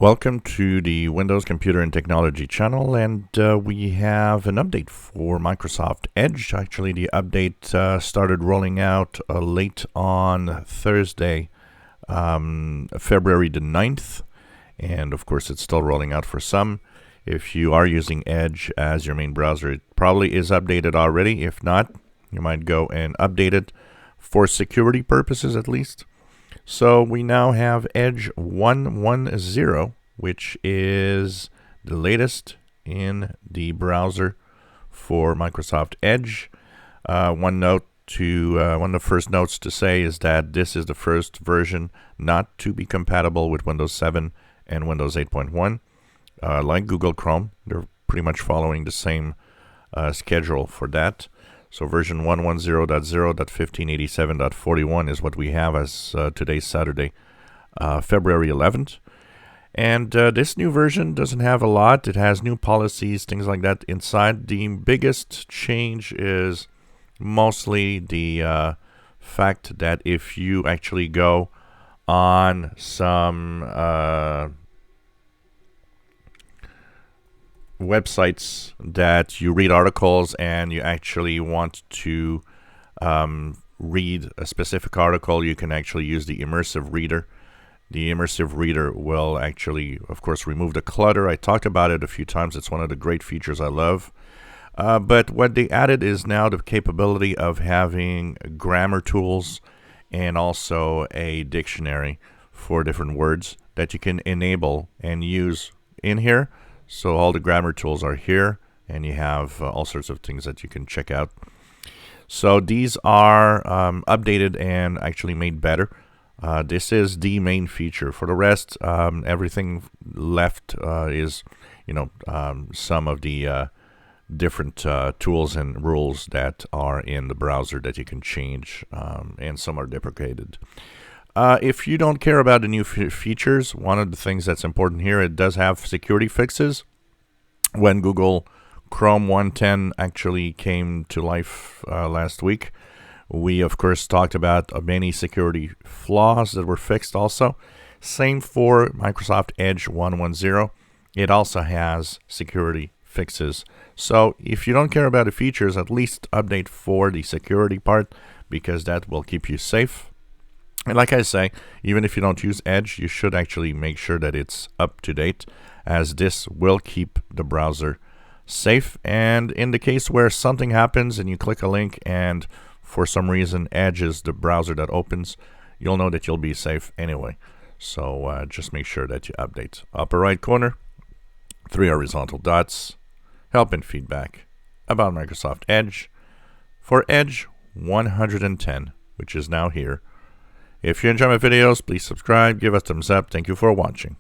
Welcome to the Windows Computer and Technology channel, and we have an update for Microsoft Edge. Actually, the update started rolling out late on Thursday, February the 9th, and of course it's still rolling out for some. If you are using Edge as your main browser, it probably is updated already. If not, you might go and update it for security purposes at least. So we now have Edge 1.10, which is the latest in the browser for Microsoft Edge. One of the first notes to say is that this is the first version not to be compatible with Windows 7 and Windows 8.1. Like Google Chrome, they're pretty much following the same schedule for that. So version 110.0.1587.41 is what we have as today's Saturday, February 11th. And this new version doesn't have a lot. It has new policies, things like that inside. The biggest change is mostly the fact that if you actually go on some websites that you read articles and you actually want to read a specific article, you can actually use the Immersive reader. The Immersive reader will actually, of course, remove the clutter. I talked about it a few times. It's one of the great features I love. But what they added is now the capability of having grammar tools and also a dictionary for different words that you can enable and use in here. So all the grammar tools are here, and you have all sorts of things that you can check out. So these are updated and actually made better. This is the main feature. For the rest, everything left is, some of the different tools and rules that are in the browser that you can change, and some are deprecated. If you don't care about the new features, one of the things that's important here, it does have security fixes. When Google Chrome 1.10 actually came to life last week, we of course talked about many security flaws that were fixed also. Same for Microsoft Edge 1.10. It also has security fixes. So if you don't care about the features, at least update for the security part, because that will keep you safe. And like I say, even if you don't use Edge, you should actually make sure that it's up to date, as this will keep the browser safe. And in the case where something happens and you click a link and for some reason Edge is the browser that opens, you'll know that you'll be safe anyway. So just make sure that you update. Upper right corner, 3 horizontal dots, help and feedback about Microsoft Edge for Edge 110, which is now here. If you enjoy my videos, please subscribe, give us a thumbs up. Thank you for watching.